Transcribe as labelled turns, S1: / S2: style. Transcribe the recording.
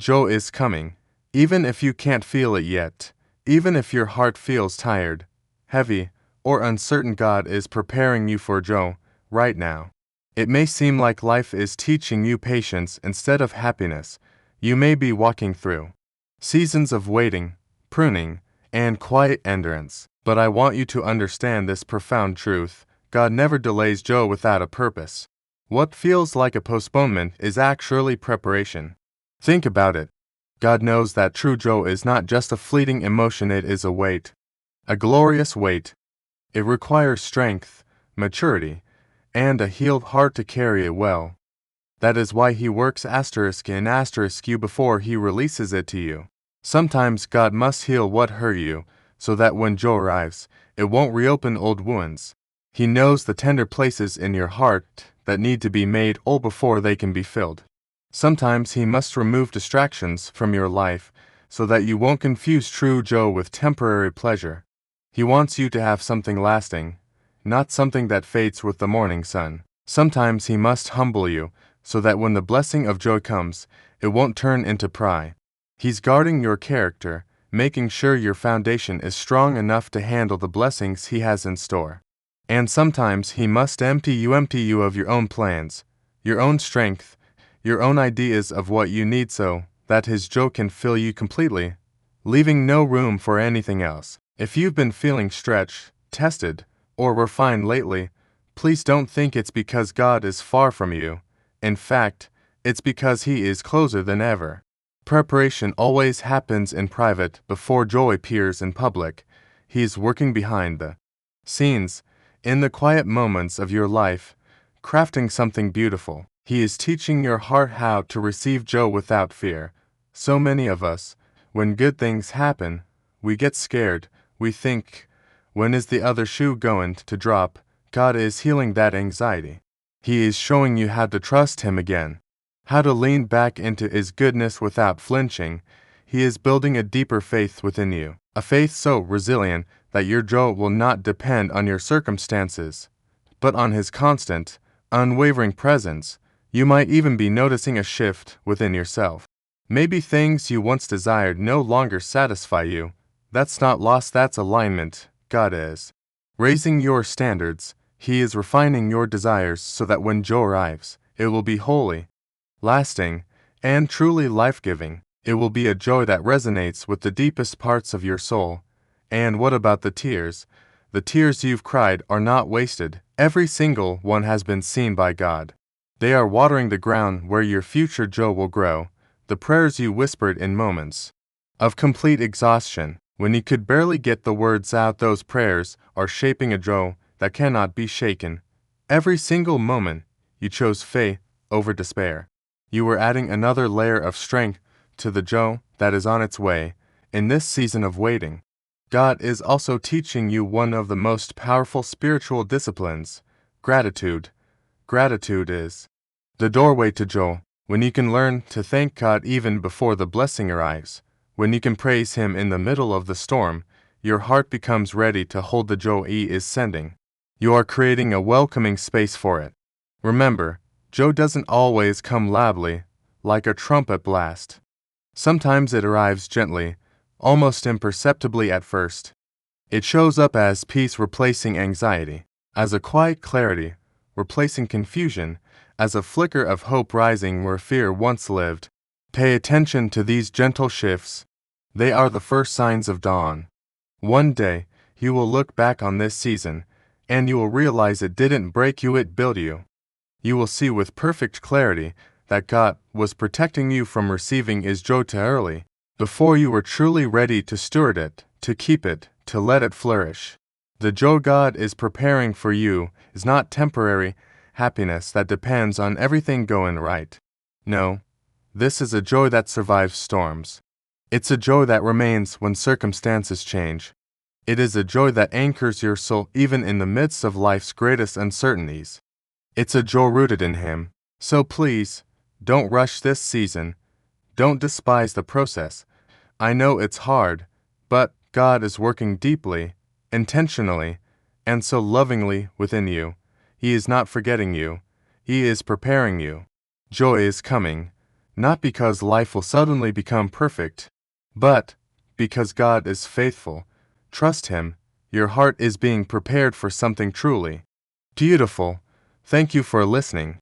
S1: Joy is coming, even if you can't feel it yet, even if your heart feels tired, heavy, or uncertain. God is preparing you for joy right now. It may seem like life is teaching you patience instead of happiness. You may be walking through seasons of waiting, pruning, and quiet endurance. But I want you to understand this profound truth: God never delays joy without a purpose. What feels like a postponement is actually preparation. Think about it. God knows that true joy is not just a fleeting emotion, it is a weight, a glorious weight. It requires strength, maturity, and a healed heart to carry it well. That is why He works *in you before He releases it to you. Sometimes God must heal what hurt you, so that when joy arrives, it won't reopen old wounds. He knows the tender places in your heart that need to be made whole before they can be filled. Sometimes He must remove distractions from your life so that you won't confuse true joy with temporary pleasure. He wants you to have something lasting, not something that fades with the morning sun. Sometimes He must humble you so that when the blessing of joy comes, it won't turn into pride. He's guarding your character, making sure your foundation is strong enough to handle the blessings He has in store. And sometimes He must empty you of your own plans, your own strength, your own ideas of what you need, so that His joy can fill you completely, leaving no room for anything else. If you've been feeling stretched, tested, or refined lately, please don't think it's because God is far from you. In fact, it's because He is closer than ever. Preparation always happens in private before joy appears in public. He is working behind the scenes, in the quiet moments of your life, crafting something beautiful. He is teaching your heart how to receive joy without fear. So many of us, when good things happen, we get scared. We think, when is the other shoe going to drop? God is healing that anxiety. He is showing you how to trust Him again, how to lean back into His goodness without flinching. He is building a deeper faith within you, a faith so resilient that your joy will not depend on your circumstances, but on His constant, unwavering presence. You might even be noticing a shift within yourself. Maybe things you once desired no longer satisfy you. That's not loss, that's alignment. God is raising your standards. He is refining your desires so that when joy arrives, it will be holy, lasting, and truly life-giving. It will be a joy that resonates with the deepest parts of your soul. And what about the tears? The tears you've cried are not wasted. Every single one has been seen by God. They are watering the ground where your future joy will grow. The prayers you whispered in moments of complete exhaustion, when you could barely get the words out, those prayers are shaping a joy that cannot be shaken. Every single moment, you chose faith over despair. You were adding another layer of strength to the joy that is on its way. In this season of waiting, God is also teaching you one of the most powerful spiritual disciplines: gratitude. Gratitude is the doorway to joy. When you can learn to thank God even before the blessing arrives, when you can praise Him in the middle of the storm, your heart becomes ready to hold the joy He is sending. You are creating a welcoming space for it. Remember, joy doesn't always come loudly, like a trumpet blast. Sometimes it arrives gently, almost imperceptibly at first. It shows up as peace replacing anxiety, as a quiet clarity replacing confusion, as a flicker of hope rising where fear once lived. Pay attention to these gentle shifts. They are the first signs of dawn. One day, you will look back on this season, and you will realize it didn't break you, it built you. You will see with perfect clarity that God was protecting you from receiving His joy too early, before you were truly ready to steward it, to keep it, to let it flourish. The joy God is preparing for you is not temporary happiness that depends on everything going right. No, this is a joy that survives storms. It's a joy that remains when circumstances change. It is a joy that anchors your soul even in the midst of life's greatest uncertainties. It's a joy rooted in Him. So please, don't rush this season. Don't despise the process. I know it's hard, but God is working deeply, intentionally, and so lovingly within you. He is not forgetting you. He is preparing you. Joy is coming. not because life will suddenly become perfect, but because God is faithful. Trust Him. Your heart is being prepared for something truly beautiful. Thank you for listening.